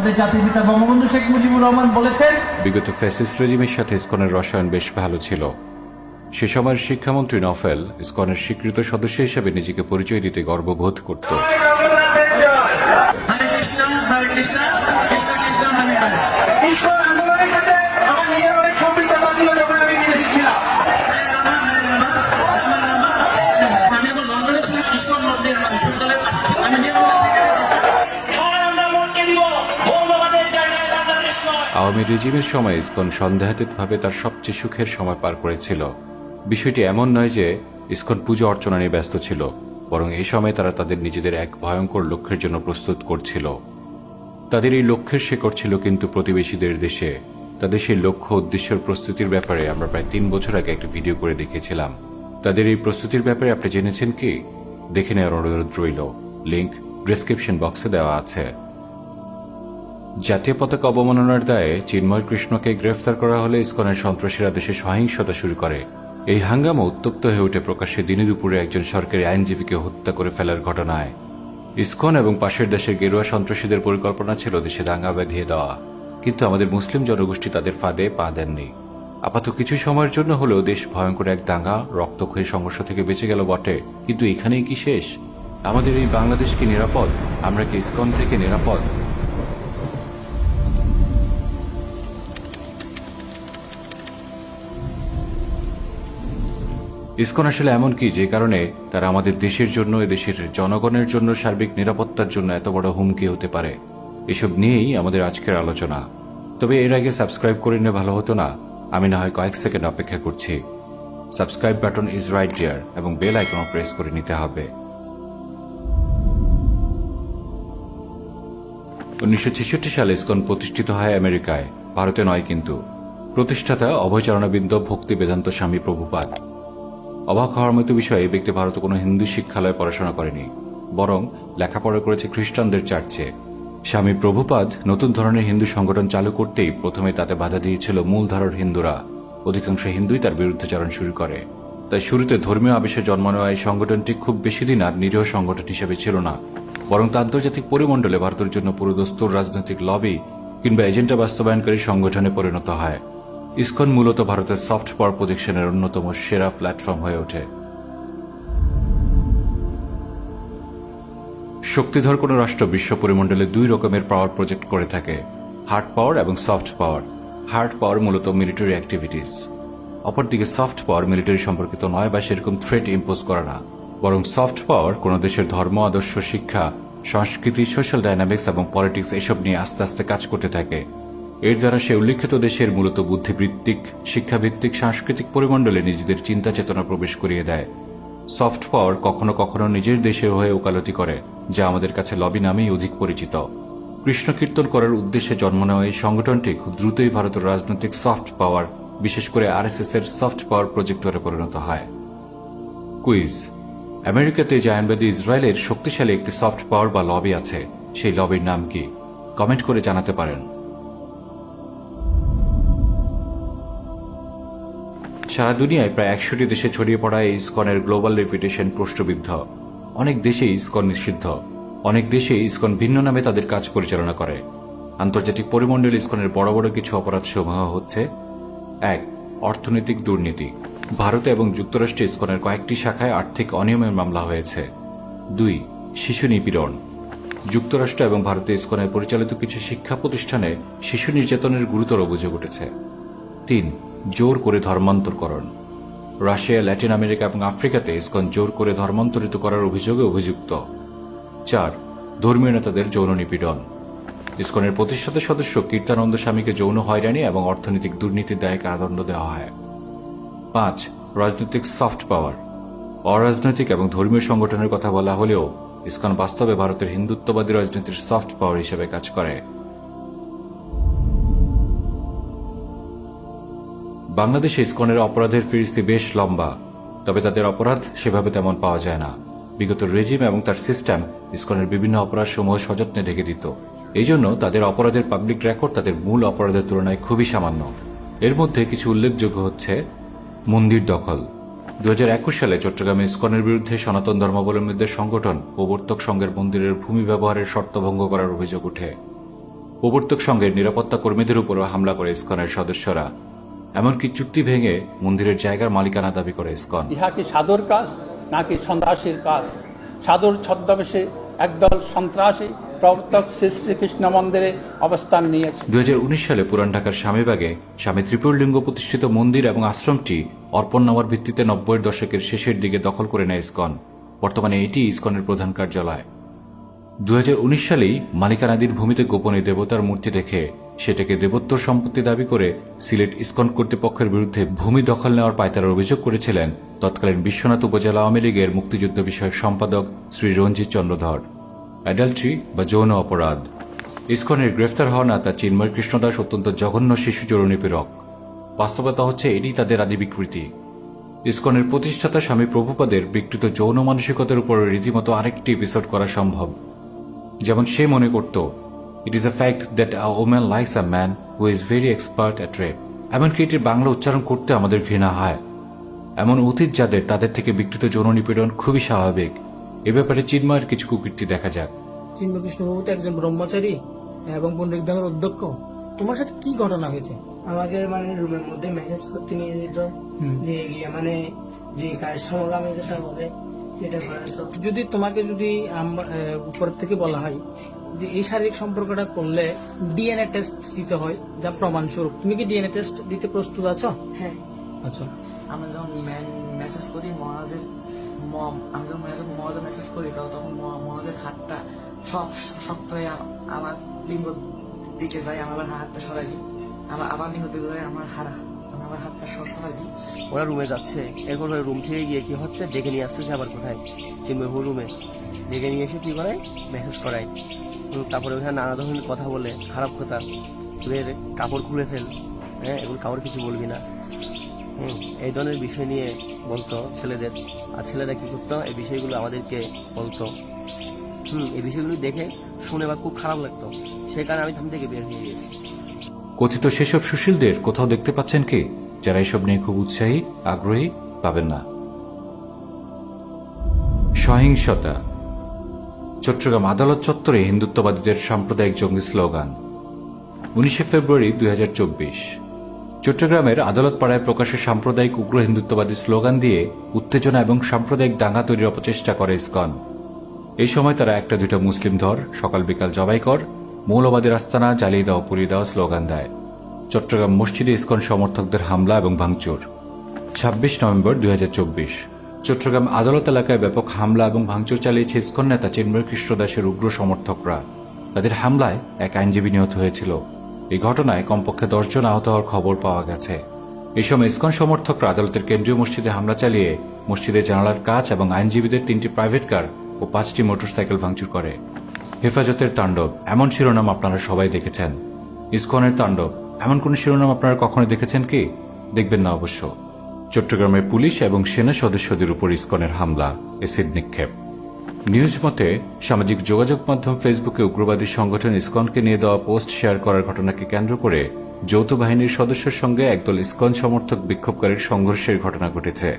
আমাদের জাতির পিতা বঙ্গবন্ধু শেখ মুজিবুর রহমান বলেছেন, বিগত ফ্যাসিস্ট রেজিমের সাথে ইসকনের রসায়ন বেশ ভালো ছিল। সে সময়ের শিক্ষামন্ত্রী নফেল ইসকনের স্বীকৃত সদস্য হিসেবে নিজেকে পরিচয় দিতে গর্ববোধ করত। আওয়ামী রেজিমের সময় ইসকন সন্দেহাতীতভাবে তার সবচেয়ে সুখের সময় পার করেছিল। বিষয়টি এমন নয় যে ইসকন পূজা অর্চনা নিয়ে ব্যস্ত ছিল, বরং এই সময় তারা তাদের নিজেদের এক ভয়ঙ্কর লক্ষ্যের জন্য প্রস্তুত করছিল। তাদের এই লক্ষ্যের শেকড় ছিল কিন্তু প্রতিবেশীদের দেশে। তাদের সেই লক্ষ্য উদ্দেশ্যের প্রস্তুতির ব্যাপারে আমরা প্রায় 3 বছর আগে একটা ভিডিও করে দেখিয়েছিলাম। তাদের এই প্রস্তুতির ব্যাপারে আপনি জেনেছেন কি? দেখে নেওয়ার অনুরোধ রইল, লিংক ডেসক্রিপশন বক্সে দেওয়া আছে। জাতীয় পতাকা অবমাননার দায়ে চিন্ময় কৃষ্ণকে গ্রেফতার করা হলে ইসকনের সন্ত্রাসীরা দেশে সহিংসতা শুরু করে। এই হাঙ্গামা উত্তপ্ত হয়ে ওঠে প্রকাশ্যে দিনে দুপুরে একজন সরকারি আইনজীবীকে হত্যা করে ফেলার ঘটনায়। ইসকন এবং পাশের দেশের গেরুয়া সন্ত্রাসীদের পরিকল্পনা ছিল দেশে দাঙ্গা বেঁধিয়ে দেওয়া, কিন্তু আমাদের মুসলিম জনগোষ্ঠী তাদের ফাঁদে পা দেননি। আপাতত কিছু সময়ের জন্য হলেও দেশ ভয়ঙ্কর এক দাঙ্গা রক্তক্ষয়ী সংঘর্ষ থেকে বেঁচে গেল বটে, কিন্তু এখানেই কি শেষ? আমাদের এই বাংলাদেশ কি নিরাপদ? আমরা কি ইসকন থেকে নিরাপদ? ইসকন আসলে এমন কি যে কারণে তারা আমাদের দেশের জন্য, দেশের জনগণের জন্য, সার্বিক নিরাপত্তার জন্য এত বড় হুমকি হতে পারে? এসব নিয়েই আমাদের আজকের আলোচনা। তবে এর আগে সাবস্ক্রাইব করে নিলে ভালো হতো না? আমি না হয় কয়েক সেকেন্ড অপেক্ষা করছি। সাবস্ক্রাইব বাটন ইজ রাইট দেয়ার এবং বেল আইকন প্রেস করে নিতে হবে। 1966 সালে ইসকন প্রতিষ্ঠিত হয় আমেরিকায়, ভারতে নয় কিন্তু। প্রতিষ্ঠাতা অভয়চরণাবিন্দ ভক্তি বেদান্ত স্বামী প্রভুপাদ। অবাক হওয়ার মতো বিষয়ে এই ব্যক্তি ভারতে কোনো হিন্দু শিক্ষালয়ে পড়াশোনা করেনি, বরং লেখাপড়া করেছে খ্রিস্টানদের চার্চে। স্বামী প্রভুপাদ নতুন ধরনের হিন্দু সংগঠন চালু করতেই প্রথমে তাতে বাধা দিয়েছিল মূলধারার হিন্দুরা। অধিকাংশ হিন্দুই তার বিরুদ্ধাচরণ শুরু করে। তাই শুরুতে ধর্মীয় আবেশে জন্ম নেওয়া এই সংগঠনটি খুব বেশি দিন আর নিরীহ সংগঠন হিসেবে ছিল না, বরং তা আন্তর্জাতিক পরিমণ্ডলে ভারতের জন্য পুরোদস্তুর রাজনৈতিক লবি কিংবা এজেন্ডা বাস্তবায়নকারী সংগঠনে পরিণত হয়। ইসকন মূলত ভারতের সফট পাওয়ার প্রজেকশনের অন্যতম সেরা প্ল্যাটফর্ম হয়ে ওঠে। শক্তিধর কোনো রাষ্ট্র বিশ্ব পরিমণ্ডলে 2 রকমের পাওয়ার প্রজেক্ট করে থাকে, হার্ড পাওয়ার এবং সফট পাওয়ার। হার্ড পাওয়ার মূলত মিলিটারি অ্যাক্টিভিটিস, অপরদিকে সফট পাওয়ার মিলিটারি সম্পর্কিত নয় বা সেরকম থ্রেট ইম্পোজ করে না, বরং সফট পাওয়ার কোনো দেশের ধর্ম, আদর্শ, শিক্ষা, সংস্কৃতি, সোশ্যাল ডাইনামিক্স এবং পলিটিক্স এসব নিয়ে আস্তে আস্তে কাজ করতে থাকে। এর দ্বারা সে উল্লিখিত দেশের মূলত বুদ্ধিবৃত্তিক, শিক্ষাভিত্তিক, সাংস্কৃতিক পরিমণ্ডলে নিজেদের চিন্তা চেতনা প্রবেশ করিয়ে দেয়। সফট পাওয়ার কখনো কখনো নিজের দেশের হয়ে ওকালতি করে, যা আমাদের কাছে লবি নামেই অধিক পরিচিত। কৃষ্ণ কীর্তন করার উদ্দেশ্যে জন্ম নেওয়া এই সংগঠনটি খুব দ্রুতই ভারতের রাজনৈতিক সফট পাওয়ার, বিশেষ করে আরএসএস এর সফট পাওয়ার প্রজেক্টরে পরিণত হয়। কুইজ: আমেরিকাতে জায়নবাদী ইসরায়েলের শক্তিশালী একটি সফট পাওয়ার বা লবি আছে, সেই লবির নাম কি? কমেন্ট করে জানাতে পারেন। সারা দুনিয়ায় প্রায় 100টি দেশে ছড়িয়ে পড়া এই ইসকনের গ্লোবাল রেপুটেশন প্রশ্নবিদ্ধ। অনেক দেশেই ইসকন নিষিদ্ধ, অনেক দেশেই ইসকন ভিন্ন নামে তাদের কাজ পরিচালনা করে। আন্তর্জাতিক পরিমণ্ডলে ইসকনের বড় বড় কিছু অপরাধ সমূহ হচ্ছে: 1. অর্থনৈতিক দুর্নীতি। ভারতে এবং যুক্তরাষ্ট্রে ইসকনের কয়েকটি শাখায় আর্থিক অনিয়মের মামলা হয়েছে। 2. শিশু নিপীড়ন। যুক্তরাষ্ট্র এবং ভারতে ইসকনের পরিচালিত কিছু শিক্ষা প্রতিষ্ঠানে শিশু নির্যাতনের গুরুতর অভিযোগ উঠেছে। 3. জোর করে ধর্মান্তরকরণ। রাশিয়া, ল্যাটিন আমেরিকা এবং আফ্রিকাতে ইসকন জোর করে ধর্মান্তরিত করার অভিযোগে অভিযুক্ত। 4. ধর্মীয় নেতাদের যৌন নিপীড়ন। ইসকনের প্রতিষ্ঠাতা সদস্য কীর্তানন্দ স্বামীকে যৌন হয়রানি এবং অর্থনৈতিক দুর্নীতির দায়ে কারাদণ্ড দেওয়া হয়। 5. রাজনৈতিক সফট পাওয়ার। অরাজনৈতিক এবং ধর্মীয় সংগঠনের কথা বলা হলেও ইসকন বাস্তবে ভারতের হিন্দুত্ববাদী রাজনীতির সফট পাওয়ার হিসেবে কাজ করে। বাংলাদেশে ইসকনের অপরাধের ফিরিস্তি বেশ লম্বা, তবে তাদের অপরাধ সেভাবে তেমন পাওয়া যায় না। বিগত রেজিম এবং তার সিস্টেম ইসকনের বিভিন্ন অপরাধ সমূহ সযত্নে ঢেকে দিত। এই জন্য তাদের অপরাধের পাবলিক রেকর্ড তাদের মূল অপরাধের তুলনায় খুবই সামান্য। এর মধ্যে কিছু উল্লেখযোগ্য হচ্ছে: মন্দির দখল। 2021 সালে চট্টগ্রামে ইসকনের বিরুদ্ধে সনাতন ধর্মাবলম্বীদের সংগঠন প্রবর্তক সংঘের মন্দিরের ভূমি ব্যবহারের শর্ত ভঙ্গ করার অভিযোগ ওঠে। প্রবর্তক সংঘের নিরাপত্তা কর্মীদের উপরও হামলা করে ইসকনের সদস্যরা। এমনকি চুক্তি ভেঙে মন্দিরের জায়গার মালিকানা দাবি করে ইসকন। ইহা কি সাধুর কাজ নাকি সন্ত্রাসীর কাজ? সাধুর ছদ্মবেশে একদল সন্ত্রাসী প্রবর্তক শ্রী শ্রীকৃষ্ণ মন্দিরে অবস্থান নিয়েছে। 2019 সালে পুরান ঢাকার স্বামীবাগে স্বামী ত্রিপুরলিঙ্গ প্রতিষ্ঠিত মন্দির এবং আশ্রমটি অর্পণ নেওয়ার ভিত্তিতে 90-এর দশকের শেষের দিকে দখল করে নেয় ইসকন। বর্তমানে এটি ইসকনের প্রধান কার্যালয়। 2019 সালেই মালিকানাধীন ভূমিতে গোপনে দেবতার মূর্তি রেখে সেটাকে দেবোত্তর সম্পত্তি দাবি করে সিলেট ইসকন কর্তৃপক্ষের বিরুদ্ধে ভূমি দখল নেওয়ার পায়তারার অভিযোগ করেছিলেন তৎকালীন বিশ্বনাথ উপজেলা আওয়ামী লীগের মুক্তিযুদ্ধ বিষয়ক সম্পাদক শ্রী রঞ্জিত চন্দ্রধর। অ্যাডাল্ট্রি বা যৌন অপরাধ। ইসকনের গ্রেফতার হওয়া নেতা চিন্ময় কৃষ্ণদাস অত্যন্ত জঘন্য শিশু যৌন নিপীড়ক। বাস্তবতা হচ্ছে এটি তাদের আদি বিকৃতি। ইসকনের প্রতিষ্ঠাতা স্বামী প্রভুপাদের বিকৃত যৌন মানসিকতার উপর রীতিমতো আরেকটি এপিসোড করা সম্ভব। যেমন সে মনে করত, it is a fact that a woman likes a man who is very expert at rape. এমনকি এটির বাংলা উচ্চারণ করতে আমাদের ঘৃণা হয়। এমন অতীত যাদের, তাদের থেকে বিকৃত যৌন নিপীড়ন খুবই স্বাভাবিক। এ ব্যাপারে চিন্ময়ের কিছু কুকীর্তি দেখা যাক। চিন্ময় কৃষ্ণবাবু তো একজন ব্রহ্মচারী এবং পণ্ডিত ধামের অধ্যক্ষ। তোমার সাথে কি ঘটনা হয়েছে? আমাকে মানে রুমের মধ্যে মেসেজ করতে নিয়ে যেত, নিয়ে গিয়ে মানে যে কাজ সমগামী যেটা বলে সেটা করে তো। যদি তোমাকে যদি উপর থেকে বলা হয় যে এই শারীরিক সম্পর্কটা করলে ডিএনএ টেস্ট দিতে হয় যা প্রমাণস্বরূপ, তুমি কি ডিএনএ টেস্ট দিতে প্রস্তুত আছো? হ্যাঁ। আচ্ছা, আমরা যখন মেসেজ করি মহাজের আমি যখন মহাজের মেসেজ করি তখন মহাজের হাতটা শক্ত হয়ে আমার লিঙ্গ দিকে যায়, আমি আবার হাতটা সরাই দিই, আবার লিঙ্গ দিকে যায়, আমার হাতটা সরাই দিই। ওরা রুমে যাচ্ছে, এরপর ওই রুম থেকে গিয়ে কি হচ্ছে ডেকে নিয়ে আসতেছে আবার কোথায় চিন্ময়পুর রুমে ডেকে নিয়ে এসে কি করে মেসেজ করায়। তারপরে ওখানে নানা ধরনের কথা বলে, খারাপ কথা, তোদের কাপড় খুলে ফেল, হ্যাঁ এগুলো কাপড় কিছু বলবি না, এই ধরনের বিষয় নিয়ে বলতো ছেলেদের। আর ছেলেরা কি করতো, এই বিষয়গুলো আমাদেরকে বলতো। এই বিষয়গুলো দেখে শুনে বা খুব খারাপ লাগতো, সেই কারণে আমি থাম থেকে বের হয়ে গেছি। কথিত সেসব সুশীলদের কোথাও দেখতে পাচ্ছেন কি যারা এসব নিয়ে খুব উৎসাহী, আগ্রহী? পাবেন না। সহিংসতা। চট্টগ্রাম আদালত চত্বরে হিন্দুত্ববাদীদের সাম্প্রদায়িক জঙ্গি স্লোগান। 19 ফেব্রুয়ারি 2024 চট্টগ্রামের আদালত পাড়ায় প্রকাশ্যে সাম্প্রদায়িক উগ্র হিন্দুত্ববাদী স্লোগান দিয়ে উত্তেজনা এবং সাম্প্রদায়িক দাঙ্গা তৈরির অপচেষ্টা করে ইসকন। এই সময় তারা একটা দুইটা মুসলিম ধর, সকাল বিকাল জবাই কর, মৌলবাদের আস্তানা জ্বালিয়ে দেওয়া, পুড়িয়ে দেওয়া স্লোগান দেয়। চট্টগ্রাম মসজিদে ইসকন সমর্থকদের হামলা এবং ভাঙচুর। 26 নভেম্বর 2024 চট্টগ্রাম আদালত এলাকায় ব্যাপক হামলা এবং ভাঙচুর চালিয়েছে ইসকন নেতা চিন্ময় কৃষ্ণদাসের উগ্র সমর্থকরা। তাদের হামলায় এক আইনজীবী নিহত হয়েছিল। এই ঘটনায় কমপক্ষে 10 জন আহত হওয়ার খবর পাওয়া গেছে। এই সময় ইসকন সমর্থকরা আদালতের কেন্দ্রীয় মসজিদে হামলা চালিয়ে মসজিদের জানালার কাচ এবং আইনজীবীদের 3টি প্রাইভেট কার ও 5টি মোটরসাইকেল ভাঙচুর করে। হেফাজতের তাণ্ডব, এমন শিরোনাম আপনারা সবাই দেখেছেন। ইসকনের তাণ্ডব, এমন কোন শিরোনাম আপনারা কখনো দেখেছেন কি? দেখবেন না অবশ্য। চট্টগ্রামের পুলিশ এবং সেনা সদস্যদের উপর ইসকনের হামলা, এসিড নিক্ষেপ। নিউজ মতে সামাজিক যোগাযোগ মাধ্যম ফেসবুকে উগ্রবাদী সংগঠন ইসকনকে নিয়ে দেওয়া পোস্ট শেয়ার করার ঘটনাকে কেন্দ্র করে যৌথ বাহিনীর সদস্যের সঙ্গে একদল ইসকন সমর্থক বিক্ষোভকারীর সংঘর্ষের ঘটনা ঘটেছে।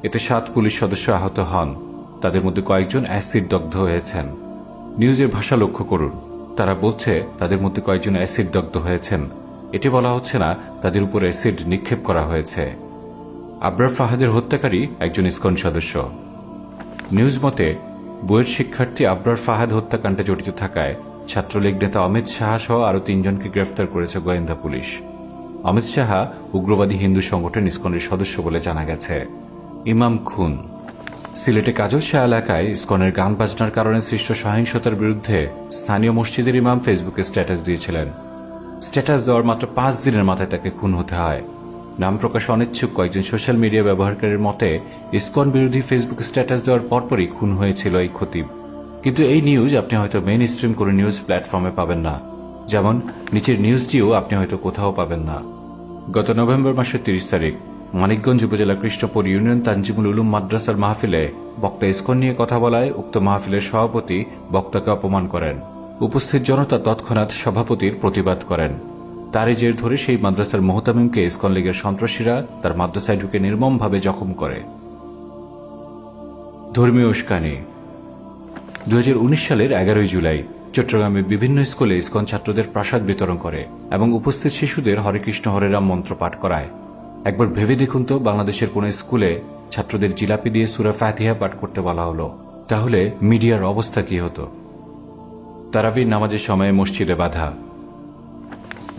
এতে 7 পুলিশ সদস্য আহত হন, তাদের মধ্যে কয়েকজন অ্যাসিড দগ্ধ হয়েছেন। নিউজের ভাষা লক্ষ্য করুন, তারা বলছে তাদের মধ্যে কয়েকজন অ্যাসিড দগ্ধ হয়েছেন। এটি বলা হচ্ছে না তাদের উপর অ্যাসিড নিক্ষেপ করা হয়েছে। আবরার ফাহাদের হত্যাকারী একজন ইসকন সদস্য। নিউজ মতে বুয়েট শিক্ষার্থী আবরার ফাহাদ হত্যাকাণ্ডে জড়িত থাকায় ছাত্রলীগ নেতা অমিত সাহা সহ আরও 3 জনকে গ্রেফতার করেছে গোয়েন্দা পুলিশ। অমিত সাহা উগ্রবাদী হিন্দু সংগঠন ইসকনের সদস্য বলে জানা গেছে। ইমাম খুন। সিলেটে কাজল শাহ এলাকায় ইসকনের গান বাজনার কারণে সৃষ্ট সহিংসতার বিরুদ্ধে স্থানীয় মসজিদের ইমাম ফেসবুকে স্ট্যাটাস দিয়েছিলেন। স্ট্যাটাস দেওয়ার মাত্র 5 দিনের মাথায় তাকে খুন হতে হয়। নাম প্রকাশে অনিচ্ছুক কয়েকজন সোশ্যাল মিডিয়া ব্যবহারকারীর মতে ইসকন বিরোধী ফেসবুক স্ট্যাটাস দেওয়ার পরপরই খুন হয়েছিল এই খতিব। কিন্তু এই নিউজ আপনি হয়তো মেইন স্ট্রিম কোনো নিউজ প্ল্যাটফর্মে পাবেন না, যেমন নিচের নিউজটিও আপনি হয়তো কোথাও পাবেন না। গত নভেম্বর মাসের 30 তারিখ মানিকগঞ্জ উপজেলা কৃষ্ণপুর ইউনিয়ন তানজিমুল উলুম মাদ্রাসার মাহফিলে বক্তা ইসকন নিয়ে কথা বলায় উক্ত মাহফিলের সভাপতি বক্তাকে অপমান করেন। উপস্থিত জনতা তৎক্ষণাৎ সভাপতির প্রতিবাদ করেন। তারই জের ধরে সেই মাদ্রাসার মোহতামিমকে ইসকন লীগের সন্ত্রাসীরা তার মাদ্রাসায় ঢুকে নির্মমভাবে জখম করে। ধর্মীয় উস্কানি। 2019 সালের 11 জুলাই চট্টগ্রামের বিভিন্ন স্কুলে ইসকন ছাত্রদের প্রাসাদ বিতরণ করে এবং উপস্থিত শিশুদের হরে কৃষ্ণ হরে রাম মন্ত্র পাঠ করায়। একবার ভেবে দেখুন তো, বাংলাদেশের কোন স্কুলে ছাত্রদের জিলাপি দিয়ে সূরা ফাতিহা পাঠ করতে বলা হলো, তাহলে মিডিয়ার অবস্থা কি হতো? তারাবির নামাজের সময়ে মসজিদে বাধা।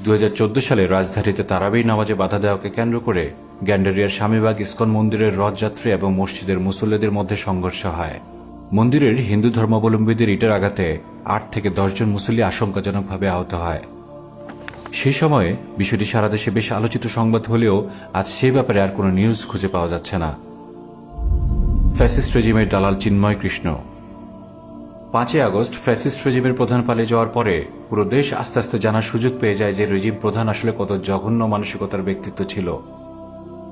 2014 সালে রাজধানীতে তারাবির নামাজে বাধা দেওয়াকে কেন্দ্র করে গ্যান্ডারিয়ার স্বামীবাগ ইসকন মন্দিরের রথযাত্রী এবং মসজিদের মুসল্লিদের মধ্যে সংঘর্ষ হয়। মন্দিরের হিন্দু ধর্মাবলম্বীদের ইটের আঘাতে 8 থেকে 10 জন মুসল্লি আশঙ্কাজনকভাবে আহত হয়। সেই সময়ে বিষয়টি সারা দেশে বেশ আলোচিত সংবাদ হলেও আজ সে ব্যাপারে আর কোনো নিউজ খুঁজে পাওয়া যাচ্ছে না। ফ্যাসিস্ট রেজিমের দালাল চিন্ময় কৃষ্ণ। 5 আগস্ট ফ্যাসিস্ট রেজিমের প্রধান পালিয়ে যাওয়ার পরে পুরো দেশ আস্তে আস্তে জানার সুযোগ পেয়ে যায় যে রেজিম প্রধান আসলে কত জঘন্য মানসিকতার ব্যক্তিত্ব ছিল।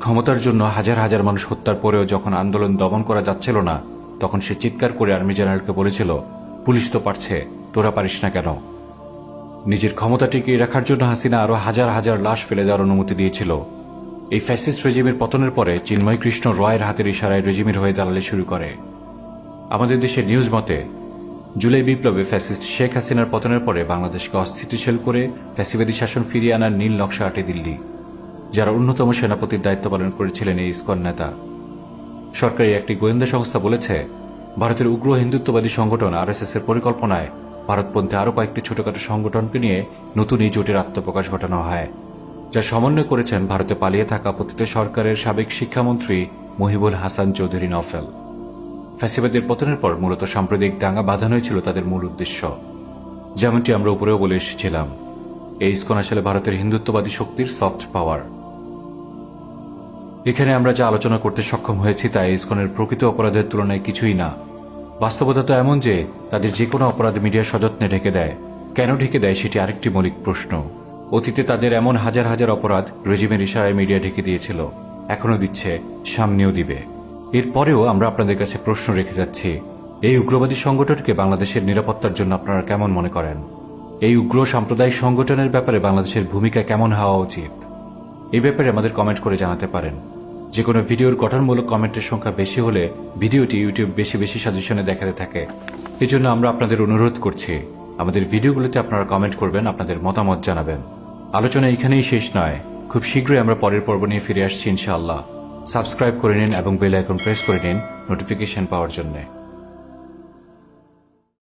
ক্ষমতার জন্য হাজার হাজার মানুষ হত্যার পরেও যখন আন্দোলন দমন করা যাচ্ছিল না, তখন সে চিৎকার করে আর্মি জেনারেলকে বলেছিল, পুলিশ তো পারছে, তোরা পারিস না কেন? নিজের ক্ষমতা টিকিয়ে রাখার জন্য হাসিনা আরো হাজার হাজার লাশ ফেলে দেওয়ার অনুমতি দিয়েছিল। এই ফ্যাসিস্ট রেজিমের পতনের পরে চিন্ময় কৃষ্ণ রয়ের হাতের ইশারায় রেজিমের হয়ে দালালি শুরু করে। আমাদের দেশের নিউজ মতে জুলাই বিপ্লবে ফ্যাসিস্ট শেখ হাসিনার পতনের পরে বাংলাদেশকে অস্থিতিশীল করে ফ্যাসিবাদী শাসন ফিরিয়ে আনার নীল নকশা আঁটে দিল্লি, যারা অন্যতম সেনাপতির দায়িত্ব পালন করেছিলেন এই ইসকন নেতা। সরকারি একটি গোয়েন্দা সংস্থা বলেছে, ভারতের উগ্র হিন্দুত্ববাদী সংগঠন আরএসএস এর পরিকল্পনায় ভারতপন্থী আরও কয়েকটি ছোটখাটো সংগঠনকে নিয়ে নতুন এই জোটের আত্মপ্রকাশ ঘটানো হয়, যা সমন্বয় করেছেন ভারতে পালিয়ে থাকা পতিত সরকারের সাবেক শিক্ষামন্ত্রী মহিবুল হাসান চৌধুরী নফেল। ফ্যাসিবাদের পতনের পর মূলত সাম্প্রদায়িক দাঙ্গা বাঁধানোই ছিল তাদের মূল উদ্দেশ্য। যেমনটি আমরা উপরেও বলে এসেছিলাম, এই ইসকন আসলে ভারতের হিন্দুত্ববাদী শক্তির সফট পাওয়ার। এখানে আমরা যা আলোচনা করতে সক্ষম হয়েছি তা ইসকনের প্রকৃত অপরাধের তুলনায় কিছুই না। বাস্তবতা তো এমন যে তাদের যে কোনো অপরাধ মিডিয়া সযত্নে ঢেকে দেয়। কেন ঢেকে দেয় সেটি আরেকটি মৌলিক প্রশ্ন। অতীতে তাদের এমন হাজার হাজার অপরাধ রেজিমের ইশারায় মিডিয়া ঢেকে দিয়েছিল, এখনো দিচ্ছে, সামনেও দিবে। এরপরেও আমরা আপনাদের কাছে প্রশ্ন রেখে যাচ্ছি, এই উগ্রবাদী সংগঠনকে বাংলাদেশের নিরাপত্তার জন্য আপনারা কেমন মনে করেন? এই উগ্র সাম্প্রদায়িক সংগঠনের ব্যাপারে বাংলাদেশের ভূমিকা কেমন হওয়া উচিত? এই ব্যাপারে আমাদের কমেন্ট করে জানাতে পারেন। যে কোনো ভিডিওর গঠনমূলক কমেন্টের সংখ্যা বেশি হলে ভিডিওটি ইউটিউব বেশি বেশি সাজেশনে দেখাতে থাকে। এজন্য আমরা আপনাদের অনুরোধ করছি, আমাদের ভিডিওগুলোতে আপনারা কমেন্ট করবেন, আপনাদের মতামত জানাবেন। আলোচনা এখানেই শেষ নয়, খুব শীঘ্রই আমরা পরের পর্ব নিয়ে ফিরে আসছি ইনশাআল্লাহ। সাবস্ক্রাইব করে নিন এবং বেল আইকন প্রেস করে নিন নোটিফিকেশন পাওয়ার জন্য।